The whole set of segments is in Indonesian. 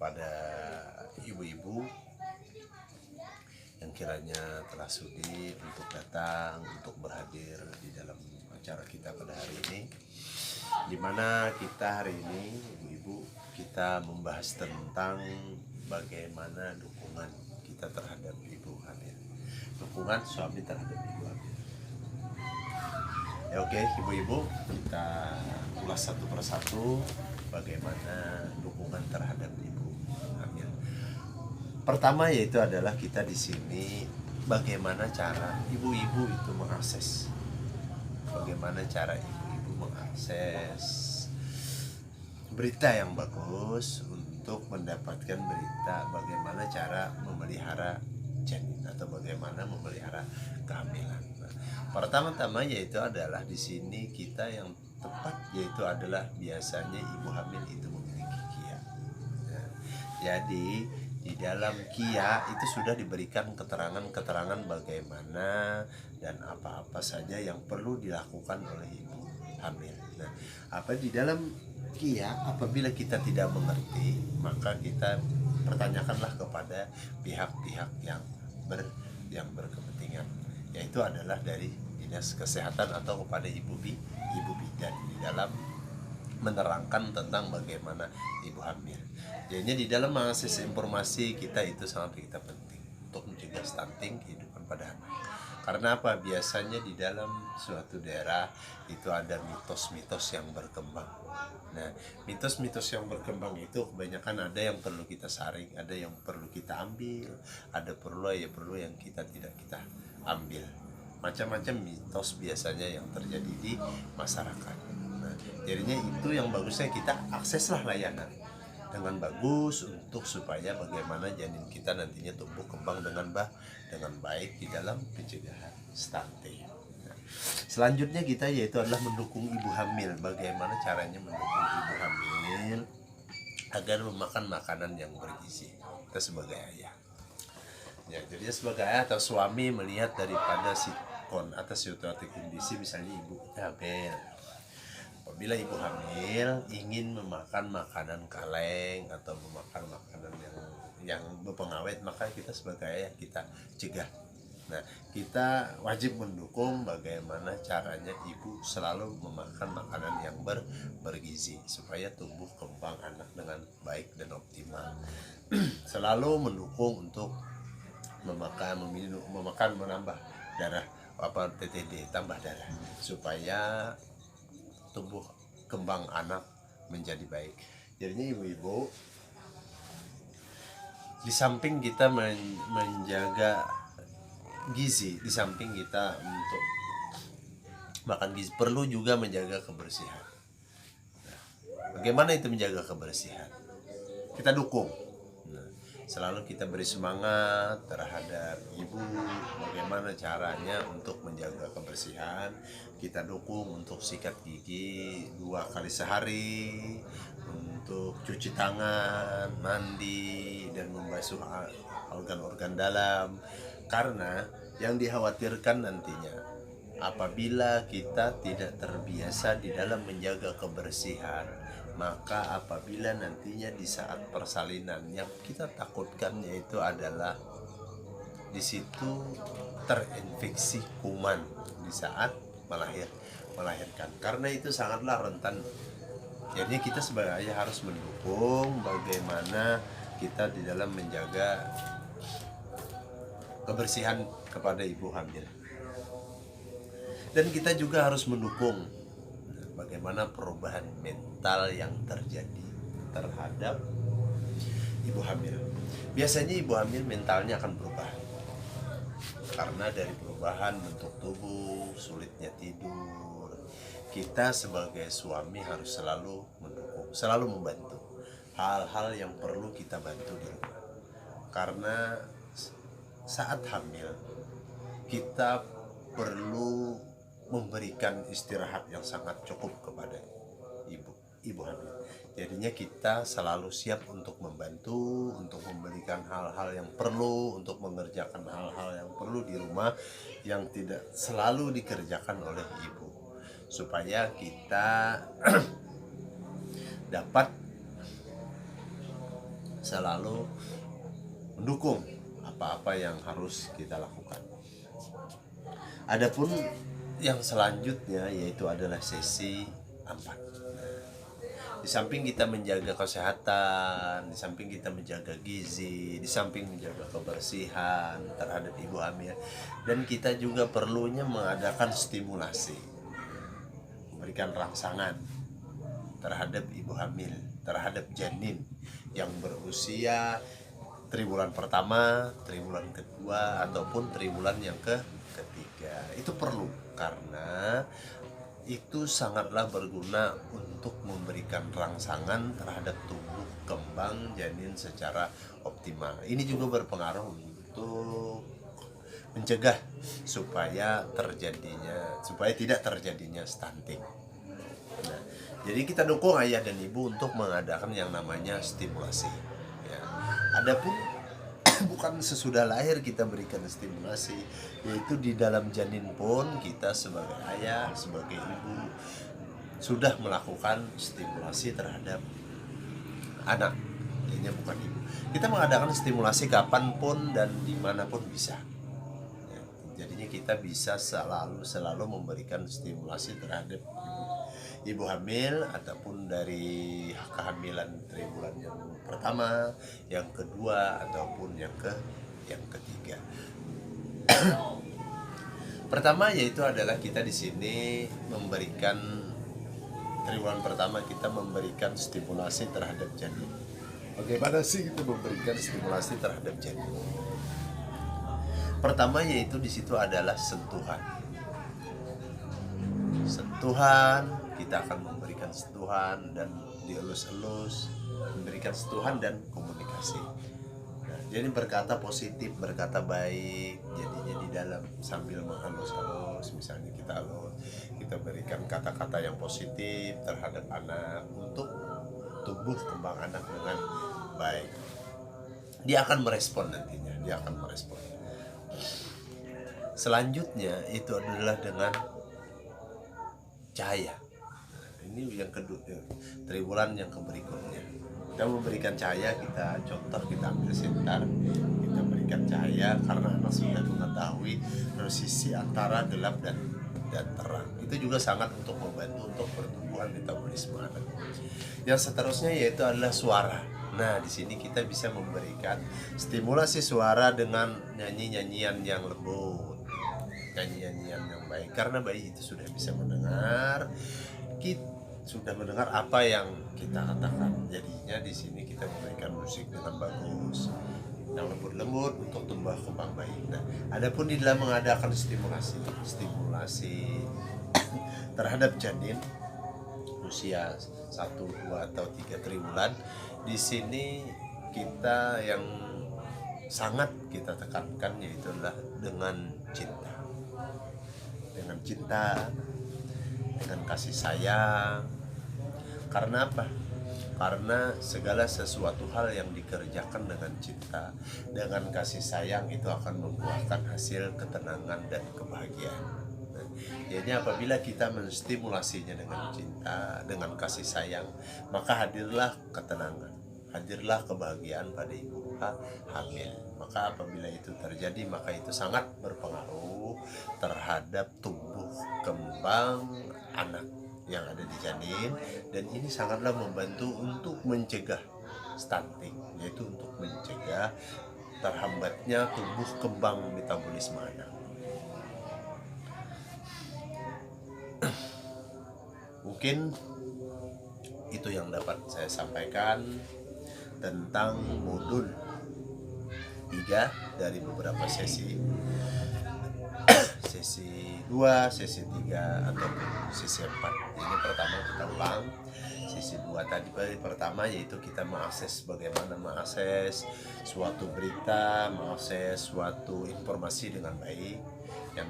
kepada ibu-ibu yang kiranya telah sudi untuk datang, untuk berhadir di dalam acara kita pada hari ini, di mana kita hari ini, ibu-ibu, kita membahas tentang bagaimana dukungan kita terhadap ibu hamil, dukungan suami terhadap ibu hamil. Ya oke, ibu-ibu, kita ulas satu persatu bagaimana dukungan terhadap ibu hamil. Pertama yaitu adalah kita di sini bagaimana cara ibu-ibu itu mengakses, bagaimana cara ibu-ibu mengakses berita yang bagus untuk mendapatkan berita bagaimana cara memelihara janin atau bagaimana memelihara kehamilan. Nah, pertama-tama yaitu adalah di sini kita yang tepat yaitu adalah biasanya ibu hamil itu memiliki KIA. Nah, jadi di dalam KIA itu sudah diberikan keterangan-keterangan bagaimana dan apa-apa saja yang perlu dilakukan oleh ibu hamil. Nah, apa di dalam KIA apabila kita tidak mengerti, maka kita pertanyakanlah kepada pihak-pihak yang berkepentingan, yaitu adalah dari dinas kesehatan atau kepada ibu bidan di dalam menerangkan tentang bagaimana ibu hamil. Jadi di dalam mengakses informasi kita itu sangat penting untuk mencegah stunting kehidupan pada anak. Karena apa? Biasanya di dalam suatu daerah itu ada mitos-mitos yang berkembang. Nah, mitos-mitos yang berkembang itu kebanyakan ada yang perlu kita saring, ada yang perlu kita ambil, ada perlu yang kita tidak kita ambil. Macam-macam mitos biasanya yang terjadi di masyarakat. Nah, jadinya itu yang bagusnya kita akseslah layanan dengan bagus untuk supaya bagaimana janin kita nantinya tumbuh kembang dengan baik di dalam pencegahan stunting. Nah, selanjutnya kita yaitu adalah mendukung ibu hamil. Bagaimana caranya mendukung ibu hamil agar memakan makanan yang bergizi. Kita sebagai ayah. Ya, jadi sebagai ayah atau suami melihat daripada sikon atas suatu kondisi misalnya ibu hamil. Apabila ibu hamil ingin memakan makanan kaleng atau memakan makanan yang berpengawet, maka kita sebagai ayah kita cegah. Nah, kita wajib mendukung bagaimana caranya ibu selalu memakan makanan yang bergizi supaya tumbuh kembang anak dengan baik dan optimal. Selalu mendukung untuk menambah darah TTD, tambah darah supaya tumbuh kembang anak menjadi baik. Jadinya ibu-ibu, di samping kita menjaga gizi, di samping kita untuk makan gizi, perlu juga menjaga kebersihan. Nah, bagaimana itu menjaga kebersihan? Kita dukung. Nah, selalu kita beri semangat terhadap ibu, bagaimana caranya untuk menjaga kebersihan. Kita dukung untuk sikat gigi 2 kali sehari, untuk cuci tangan, mandi, dan membasuh organ-organ dalam. Karena yang dikhawatirkan nantinya apabila kita tidak terbiasa di dalam menjaga kebersihan, maka apabila nantinya di saat persalinan yang kita takutkan yaitu adalah di situ terinfeksi kuman di saat melahirkan. Karena itu sangatlah rentan. Jadi kita sebagai ayah harus mendukung bagaimana kita di dalam menjaga kebersihan kepada ibu hamil. Dan kita juga harus mendukung bagaimana perubahan mental yang terjadi terhadap ibu hamil. Biasanya ibu hamil mentalnya akan berubah karena dari perubahan bentuk tubuh, sulitnya tidur. Kita sebagai suami harus selalu mendukung, selalu membantu hal-hal yang perlu kita bantu di rumah. Karena saat hamil kita perlu memberikan istirahat yang sangat cukup kepada ibu hamil. Jadinya kita selalu siap untuk membantu, untuk memberikan hal-hal yang perlu, untuk mengerjakan hal-hal yang perlu di rumah yang tidak selalu dikerjakan oleh ibu, supaya kita dapat selalu mendukung apa-apa yang harus kita lakukan. Adapun yang selanjutnya yaitu adalah sesi 4. Di samping kita menjaga kesehatan, di samping kita menjaga gizi, di samping menjaga kebersihan terhadap ibu hamil, dan kita juga perlunya mengadakan stimulasi, memberikan rangsangan terhadap ibu hamil, terhadap janin yang berusia triwulan pertama, triwulan kedua, ataupun triwulan yang ketiga. Itu perlu karena itu sangatlah berguna untuk memberikan rangsangan terhadap tumbuh kembang janin secara optimal. Ini juga berpengaruh untuk mencegah supaya tidak terjadinya stunting. Nah, jadi kita dukung ayah dan ibu untuk mengadakan yang namanya stimulasi. Ya. Adapun bukan sesudah lahir kita berikan stimulasi, yaitu di dalam janin pun kita sebagai ayah, sebagai ibu sudah melakukan stimulasi terhadap anak, jadinya bukan ibu. Kita mengadakan stimulasi kapanpun dan dimanapun bisa. Ya, jadinya kita bisa selalu memberikan stimulasi terhadap ibu hamil ataupun dari kehamilan triwulan yang pertama, yang kedua ataupun yang ketiga. Pertama yaitu adalah kita di sini memberikan triwulan pertama kita memberikan stimulasi terhadap janin. Bagaimana sih kita memberikan stimulasi terhadap janin? Pertama yaitu di situ adalah sentuhan. Kita akan memberikan sentuhan dan dielus-elus, memberikan sentuhan dan komunikasi. Nah, jadi berkata positif, berkata baik, jadinya di dalam sambil menghalus-halus, misalnya kita berikan kata-kata yang positif terhadap anak untuk tumbuh kembang anak dengan baik. Dia akan merespon nantinya, Selanjutnya itu adalah dengan cahaya. Ini yang kedua, triwulan yang berikutnya kita memberikan cahaya. Kita ambil sebentar, kita berikan cahaya karena anak sudah mengetahui posisi antara gelap dan terang. Itu juga sangat untuk membantu untuk pertumbuhan metabolisme anak. Yang seterusnya yaitu adalah suara. Nah, di sini kita bisa memberikan stimulasi suara dengan nyanyian yang lembut, nyanyian yang baik, karena bayi itu sudah bisa mendengar, apa yang kita katakan. Jadinya di sini kita memberikan musik dengan bagus, yang lembut-lembut untuk tumbuh kembang bayi. Nah, adapun di dalam mengadakan stimulasi terhadap janin usia 1, 2 atau 3 triwulan, di sini kita yang sangat kita tekankan yaitu adalah dengan cinta, dengan kasih sayang. Karena apa? Karena segala sesuatu hal yang dikerjakan dengan cinta, dengan kasih sayang, itu akan membuahkan hasil ketenangan dan kebahagiaan. Jadi apabila kita menstimulasinya dengan cinta, dengan kasih sayang, maka hadirlah ketenangan, hadirlah kebahagiaan pada ibu hamil. Maka apabila itu terjadi, maka itu sangat berpengaruh terhadap tumbuh kembang anak yang ada di janin, dan ini sangatlah membantu untuk mencegah stunting, yaitu untuk mencegah terhambatnya tumbuh kembang metabolisme anak. Mungkin itu yang dapat saya sampaikan tentang modul 3 dari beberapa sesi 2, sesi 3 ataupun sesi 4. Ini pertama kita ulang. Sesi 2 tadi pertama yaitu kita bagaimana mengakses suatu berita, mengakses suatu informasi dengan baik. Yang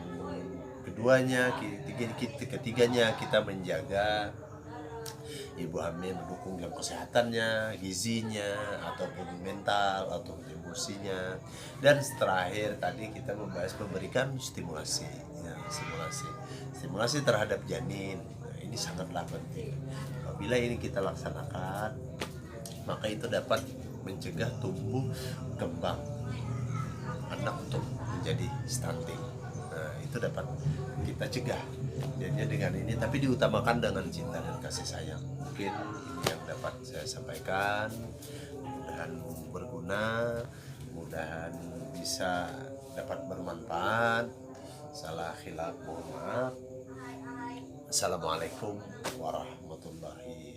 ketiganya kita menjaga ibu hamil, mendukung dalam kesehatannya, gizinya, ataupun mental, atau emosinya. Dan terakhir tadi kita memberikan stimulasi terhadap janin. Nah, ini sangatlah penting. Apabila ini kita laksanakan, maka itu dapat mencegah tumbuh kembang anak untuk menjadi stunting. Nah, itu dapat kita cegah. Jadinya dengan ini, tapi diutamakan dengan cinta dan kasih sayang. Mungkin ini yang dapat saya sampaikan. Mudah-mudahan berguna, mudah-mudahan bisa dapat bermanfaat. Salah khilaf mohon maaf. Assalamualaikum warahmatullahi